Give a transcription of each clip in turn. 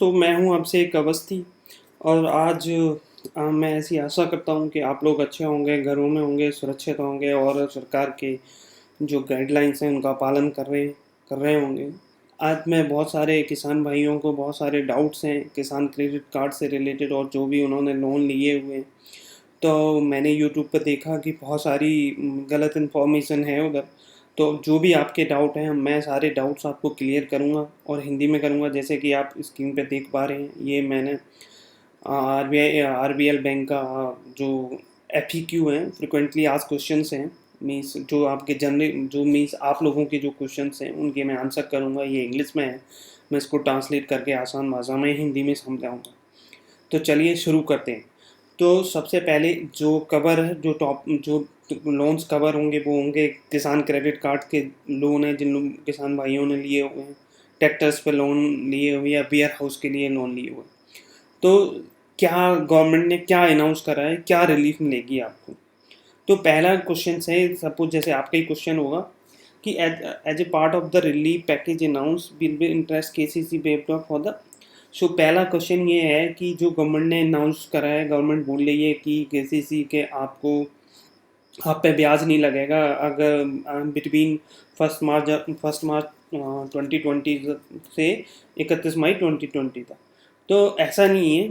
तो मैं हूँ आपसे एक अवस्थी और आज मैं ऐसी आशा करता हूँ कि आप लोग अच्छे होंगे, घरों में होंगे, सुरक्षित होंगे और सरकार के जो गाइडलाइंस हैं उनका पालन कर रहे होंगे। आज मैं बहुत सारे किसान भाइयों को बहुत सारे डाउट्स हैं किसान क्रेडिट कार्ड से रिलेटेड और जो भी उन्होंने लोन लिए हुए हैं। तो मैंने यूट्यूब पे देखा कि बहुत सारी गलत इन्फॉर्मेशन है उधर। तो जो भी आपके डाउट हैं मैं सारे डाउट्स आपको क्लियर करूँगा और हिंदी में करूँगा। जैसे कि आप स्क्रीन पे देख पा रहे हैं, ये मैंने आरबीएल बैंक का जो एफएक्यू हैं, फ्रिक्वेंटली आस्क्ड क्वेश्चंस हैं, मीन्स जो आपके जनरल जो मीन्स आप लोगों के जो क्वेश्चंस हैं उनके मैं आंसर करूँगा। ये इंग्लिश में है, मैं इसको ट्रांसलेट करके आसान भाषा में हिंदी में समझाऊँगा। तो चलिए शुरू करते हैं। तो सबसे पहले जो कवर है, जो लोन्स कवर होंगे वो होंगे किसान क्रेडिट कार्ड के लोन है जिन किसान भाइयों ने लिए हुए हैं, ट्रैक्टर्स पे लोन लिए हुए या वेयर हाउस के लिए लोन लिए हुए। तो क्या गवर्नमेंट ने क्या अनाउंस करा है, क्या रिलीफ मिलेगी आपको। तो पहला क्वेश्चन है, सपोज जैसे आपका ही क्वेश्चन होगा कि as a part of the relief package announce will be interest KCC waived off for the. So पहला क्वेश्चन ये है कि जो गवर्नमेंट ने अनाउंस करा है, गवर्नमेंट बोल रही है कि केसीसी के आपको आप पे ब्याज नहीं लगेगा अगर बिटवीन फर्स्ट मार्च 2020 से 31 मई 2020 तक। तो ऐसा नहीं है।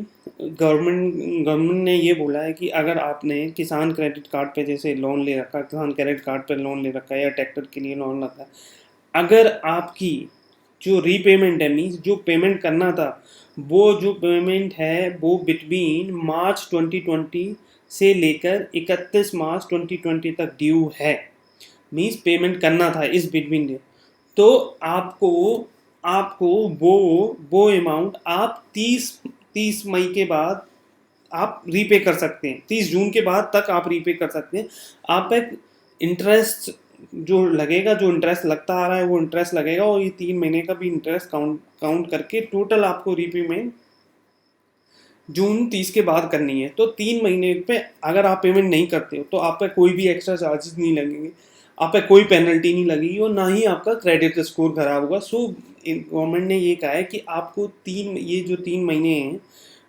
गवर्नमेंट ने ये बोला है कि अगर आपने किसान क्रेडिट कार्ड पे जैसे लोन ले रखा, किसान क्रेडिट कार्ड पे लोन ले रखा है या ट्रैक्टर के लिए लोन रखा है, अगर आपकी जो रीपेमेंट है, मीन्स जो पेमेंट करना था, वो जो पेमेंट है वो बिटवीन मार्च 2020 से लेकर 31 मार्च 2020 तक ड्यू है, मीन्स पेमेंट करना था इस बिटवीन डे। तो आपको आपको वो अमाउंट आप 30 मई के बाद आप रीपे कर सकते हैं। 30 जून के बाद तक आप रीपे कर सकते हैं। आप एक इंटरेस्ट जो लगेगा, जो इंटरेस्ट लगता आ रहा है वो इंटरेस्ट लगेगा और ये 3 महीने का भी इंटरेस्ट काउंट करके टोटल आपको रीपेमेंट जून 30 के बाद करनी है। तो 3 महीने पे अगर आप पेमेंट नहीं करते हो तो आप पे कोई भी एक्स्ट्रा चार्जेस नहीं लगेंगे, आप पे कोई पेनल्टी नहीं लगेगी और ना ही आपका क्रेडिट स्कोर खराब होगा। सो गवर्नमेंट ने ये कहा है कि आपको ये जो 3 महीने हैं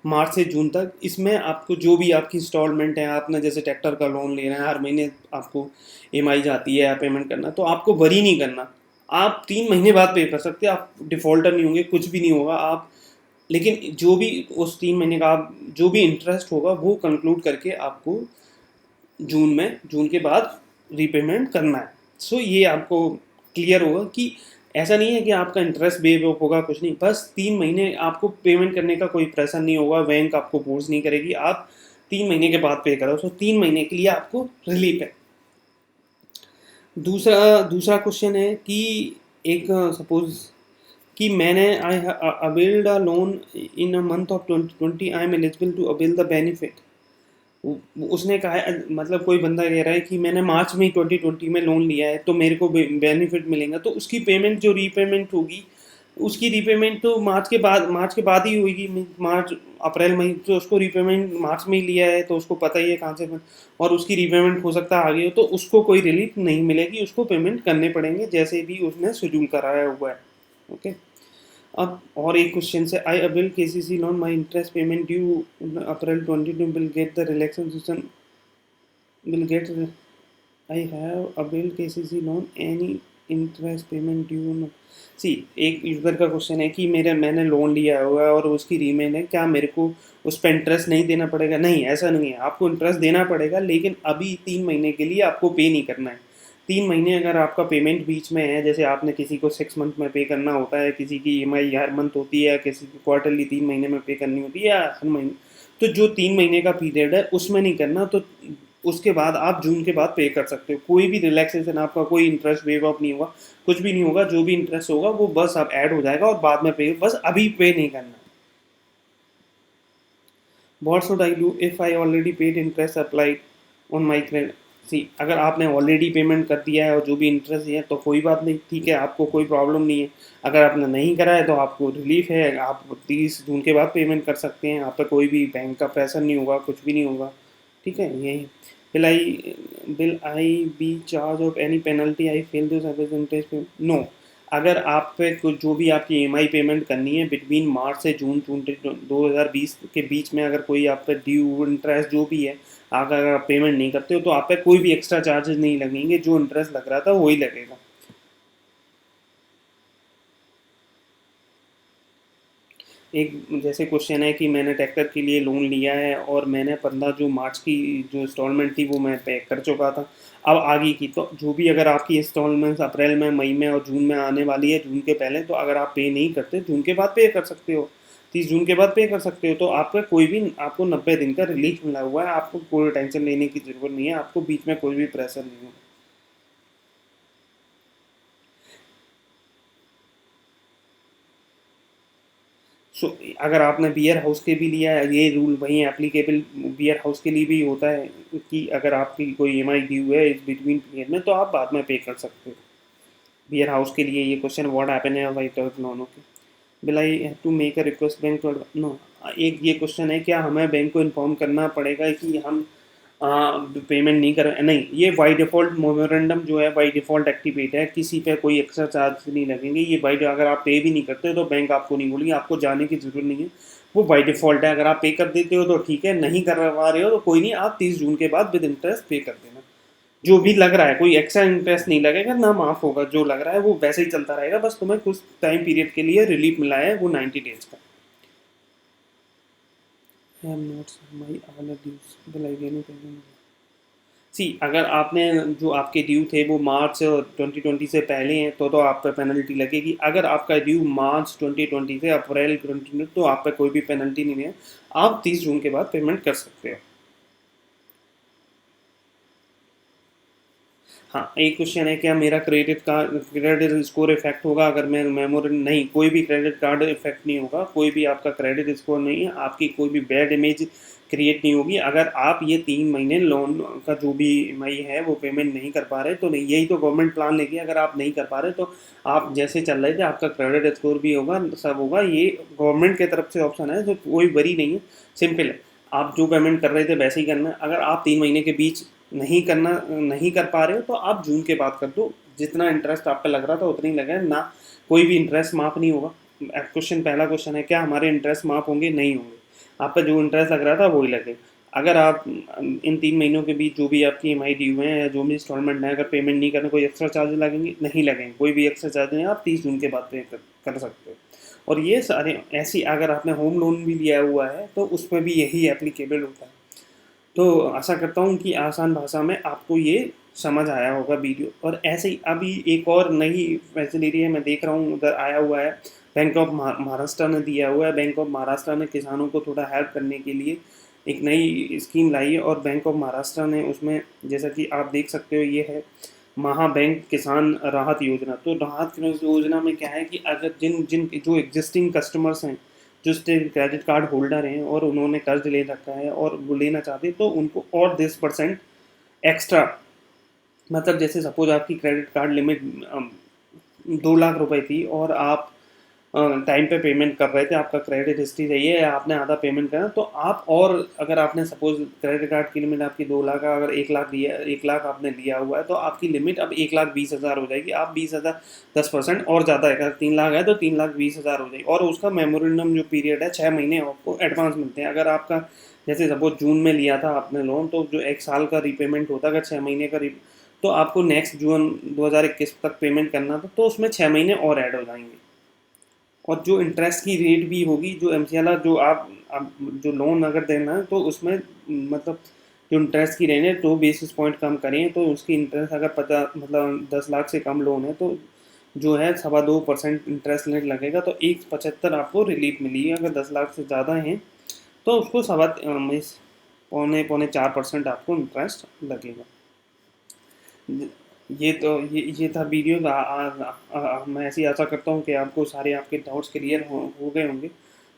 मार्च से जून तक, इसमें आपको जो भी आपकी इंस्टॉलमेंट है, आपने जैसे ट्रैक्टर का लोन लेना है, हर महीने आपको ईएमआई जाती है या पेमेंट करना, तो आपको वरी नहीं करना। आप 3 महीने बाद पे कर सकते हैं, आप डिफ़ॉल्टर नहीं होंगे, कुछ भी नहीं होगा आप। लेकिन जो भी उस 3 महीने का आप जो भी इंटरेस्ट होगा वो कंक्लूड करके आपको जून के बाद रीपेमेंट करना है। सो ये आपको क्लियर होगा कि ऐसा नहीं है कि आपका इंटरेस्ट बेव होगा, कुछ नहीं, बस 3 महीने आपको पेमेंट करने का कोई प्रेशर नहीं होगा, बैंक आपको फोर्स नहीं करेगी, आप 3 महीने के बाद पे करो। सो 3 महीने के लिए आपको रिलीफ है। दूसरा दूसरा क्वेश्चन है कि एक सपोज कि मैंने I availed a loan in a month of 2020, I am eligible to avail the benefit. उसने कहा है, मतलब कोई बंदा कह रहा है कि मैंने मार्च में 2020 में लोन लिया है तो मेरे को बेनिफिट मिलेगा, तो उसकी पेमेंट जो रीपेमेंट होगी, उसकी रीपेमेंट तो मार्च के बाद ही होगी। मार्च अप्रैल मई, तो उसको रीपेमेंट मार्च में ही लिया है तो उसको पता ही है कहाँ से और उसकी रीपेमेंट हो सकता है आगे हो, तो उसको कोई रिलीफ नहीं मिलेगी, उसको पेमेंट करने पड़ेंगे जैसे भी उसने शेड्यूल कराया हुआ है। ओके। अब और एक क्वेश्चन से, I avail KCC loan, my interest payment due April 22 will get the relaxation will get I have avail KCC loan any interest payment due. See, एक यूज़र का क्वेश्चन है कि मैंने लोन लिया हुआ है और उसकी रीमेन है, क्या मेरे को उस पर इंटरेस्ट नहीं देना पड़ेगा? नहीं, ऐसा नहीं है, आपको इंटरेस्ट देना पड़ेगा, लेकिन अभी 3 महीने के लिए आपको पे नहीं करना है। 3 महीने अगर आपका पेमेंट बीच में है, जैसे आपने किसी को 6 मंथ में पे करना होता है, किसी की ईएमआई हर मंथ होती है, किसी की क्वार्टरली 3 महीने में पे करनी होती है या हर महीने, तो जो 3 महीने का पीरियड है उसमें नहीं करना। तो उसके बाद आप जून के बाद पे कर सकते हो, कोई भी रिलैक्सेशन, आपका कोई इंटरेस्ट वेव ऑफ नहीं होगा, कुछ भी नहीं होगा। जो भी इंटरेस्ट होगा वो बस अब ऐड हो जाएगा और बाद में पे, बस अभी पे नहीं करना। What should I do if I already paid interest applied on my credit? सी, अगर आपने ऑलरेडी पेमेंट कर दिया है और जो भी इंटरेस्ट है तो कोई बात नहीं, ठीक है, आपको कोई प्रॉब्लम नहीं है। अगर आपने नहीं करा है तो आपको रिलीफ है, आप 30 जून के बाद पेमेंट कर सकते हैं, आप पे कोई भी बैंक का प्रेशर नहीं होगा, कुछ भी नहीं होगा। ठीक है, यही। Will I be charge of any penalty I fail this service interest? No. अगर आप पे जो भी आपकी ईएमआई पेमेंट करनी है बिटवीन मार्च से जून 2020 के बीच में, अगर कोई आप पे ड्यू इंटरेस्ट जो भी है, अगर आप पेमेंट नहीं करते हो तो आप पे कोई भी एक्स्ट्रा चार्जेस नहीं लगेंगे, जो इंटरेस्ट लग रहा था वही लगेगा। एक जैसे क्वेश्चन है कि मैंने ट्रैक्टर के लिए लोन लिया है और मैंने 15 जो मार्च की जो इंस्टॉलमेंट थी वो मैं पे कर चुका था, अब आगे की तो जो भी अगर आपकी इंस्टॉलमेंट्स अप्रैल में, मई में और जून में आने वाली है, जून के पहले, तो अगर आप पे नहीं करते जून के बाद पे कर सकते हो, 30 जून के बाद पे कर सकते हो, तो आपका कोई भी आपको 90 दिन का रिलीफ मिला हुआ है, आपको कोई टेंशन लेने की ज़रूरत नहीं है, आपको बीच में कोई भी प्रेशर नहीं हो। सो अगर आपने बियर हाउस के भी लिया है, ये रूल वहीं एप्लीकेबल बियर हाउस के लिए भी होता है कि अगर आपकी कोई ईएमआई ड्यू है इस बिटवीन पीरियड में तो आप बाद में पे कर सकते हो। बियर हाउस के लिए ये क्वेश्चन, व्हाट हैपन है white house loan, okay, will I have to make a request bank to, no. एक ये क्वेश्चन है, क्या हमें बैंक को इन्फॉर्म करना पड़ेगा कि हम पेमेंट नहीं कर, नहीं, ये बाई डिफ़ॉल्ट मोमेंडम जो है बाई डिफ़ॉल्ट एक्टिवेट है, किसी पे कोई एक्स्ट्रा चार्ज नहीं लगेंगे, ये बाई, अगर आप पे भी नहीं करते तो बैंक आपको नहीं बोलेगी, आपको जाने की ज़रूरत नहीं है, वो बाई डिफ़ॉल्ट है। अगर आप पे कर देते हो तो ठीक है, नहीं करवा रहे हो तो कोई नहीं, आप 30 जून के बाद विद इंटरेस्ट पे कर देना। जो भी लग रहा है कोई एक्स्ट्रा इंटरेस्ट नहीं लगेगा, ना माफ़ होगा, जो लग रहा है वो वैसे ही चलता रहेगा, बस तुम्हें कुछ टाइम पीरियड के लिए रिलीफ मिला है, वो 90 डेज का। I am not my all dues will I gain payment. See अगर आपने जो आपके ड्यू थे वो मार्च 2020 से पहले हैं तो आप पे पेनल्टी लगेगी, अगर आपका ड्यू मार्च 2020 से अप्रैल 2020 तो आप पे कोई भी पेनल्टी नहीं है, आप 30 जून के बाद पेमेंट कर सकते हो। हाँ, एक क्वेश्चन है, क्या मेरा क्रेडिट स्कोर इफेक्ट होगा अगर मैं मेमोरी, नहीं, कोई भी क्रेडिट कार्ड इफेक्ट नहीं होगा, कोई भी आपका क्रेडिट स्कोर नहीं है, आपकी कोई भी बैड इमेज क्रिएट नहीं होगी अगर आप ये 3 महीने लोन का जो भी ईएमआई है वो पेमेंट नहीं कर पा रहे, तो नहीं, यही तो गवर्नमेंट प्लान लेगी, अगर आप नहीं कर पा रहे तो आप जैसे चल रहे थे आपका क्रेडिट स्कोर भी होगा, सब होगा, ये गवर्नमेंट की तरफ से ऑप्शन है, तो कोई वरी नहीं है, सिंपल है, आप जो पेमेंट कर रहे थे वैसे ही करना है, अगर आप 3 महीने के बीच नहीं कर पा रहे हो तो आप जून के बाद कर दो, जितना इंटरेस्ट आप पे लग रहा था उतना ही लगा है ना, कोई भी इंटरेस्ट माफ़ नहीं होगा। क्वेश्चन, पहला क्वेश्चन है, क्या हमारे इंटरेस्ट माफ़ होंगे, नहीं होंगे, आप पे जो इंटरेस्ट लग रहा था वही लगे। अगर आप इन 3 महीनों के बीच जो भी आपकी ईएमआई ड्यू है या जो भी इंस्टॉलमेंट है, अगर पेमेंट नहीं करना कोई एक्स्ट्रा चार्ज लगेंगे, नहीं लगेंगे, कोई भी एक्स्ट्रा चार्ज नहीं, आप 30 जून के बाद पे कर सकते हो। और ये सारे ऐसी, अगर आपने होम लोन भी लिया हुआ है तो उसमें भी यही एप्लीकेबल होता है। तो आशा करता हूँ कि आसान भाषा में आपको ये समझ आया होगा वीडियो। और ऐसे ही अभी एक और नई फैसिलिटी है, मैं देख रहा हूँ उधर आया हुआ है, बैंक ऑफ महाराष्ट्र ने दिया हुआ है, बैंक ऑफ महाराष्ट्र ने किसानों को थोड़ा हेल्प करने के लिए एक नई स्कीम लाई है, और बैंक ऑफ महाराष्ट्र ने उसमें, जैसा कि आप देख सकते हो, ये है महाबैंक किसान राहत योजना। तो राहत योजना में क्या है कि अगर जिन जिन जो एग्जिस्टिंग कस्टमर्स हैं, जो क्रेडिट कार्ड होल्डर हैं और उन्होंने कर्ज ले रखा है और वो लेना चाहते हैं, तो उनको और 10% एक्स्ट्रा, मतलब जैसे सपोज आपकी क्रेडिट कार्ड लिमिट 2 लाख रुपए थी और आप टाइम पे पेमेंट कर रहे थे, आपका क्रेडिट हिस्ट्री सही है, या आपने आधा पेमेंट करा, तो आप, और अगर आपने सपोज क्रेडिट कार्ड की लिमिट आपकी 2 लाख है, अगर 1 लाख दिया, 1 लाख आपने लिया हुआ है तो आपकी लिमिट अब 1,20,000 हो जाएगी, आप 20,000 10% और ज़्यादा है, अगर 3 लाख है तो 3,20,000 हो जाएगी, और उसका मेमोरेंडम जो पीरियड है 6 महीने आपको एडवांस मिलते हैं। अगर आपका जैसे सपोज जून में लिया था आपने लोन, तो जो 1 साल का रीपेमेंट होता है, अगर 6 महीने का तो आपको नेक्स्ट जून 2021 तक पेमेंट करना था, तो उसमें 6 महीने और ऐड हो जाएंगे। और जो इंटरेस्ट की रेट भी होगी, जो एमसीएलआर, जो आप जो लोन अगर देना है तो उसमें मतलब जो इंटरेस्ट की रेंज है 2 बेसिस पॉइंट कम करें तो उसकी इंटरेस्ट अगर 50, मतलब 10 लाख से कम लोन है तो जो है 2.25% इंटरेस्ट रेट लगेगा, तो 1,75 आपको रिलीफ मिली है। अगर 10 लाख से ज़्यादा हैं तो उसको 3.25 4% आपको इंटरेस्ट लगेगा। ये था वीडियो। मैं ऐसी आशा करता हूँ कि आपको सारे आपके डाउट्स क्लियर हो गए होंगे।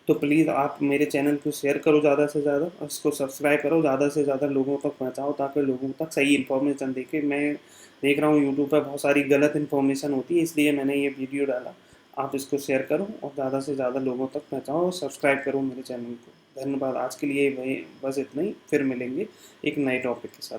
तो प्लीज़ आप मेरे चैनल को शेयर करो ज़्यादा से ज़्यादा, और इसको सब्सक्राइब करो, ज़्यादा से ज़्यादा लोगों तक पहुँचाओ ताकि लोगों तक सही इन्फॉर्मेशन देखे। मैं देख रहा हूँ यूट्यूब पर बहुत सारी गलत इन्फॉर्मेशन होती है, इसलिए मैंने ये वीडियो डाला। आप इसको शेयर करो और ज़्यादा से ज़्यादा लोगों तक पहुँचाओ और सब्सक्राइब करो मेरे चैनल को। धन्यवाद। आज के लिए वही बस इतना ही, फिर मिलेंगे एक नए टॉपिक के साथ।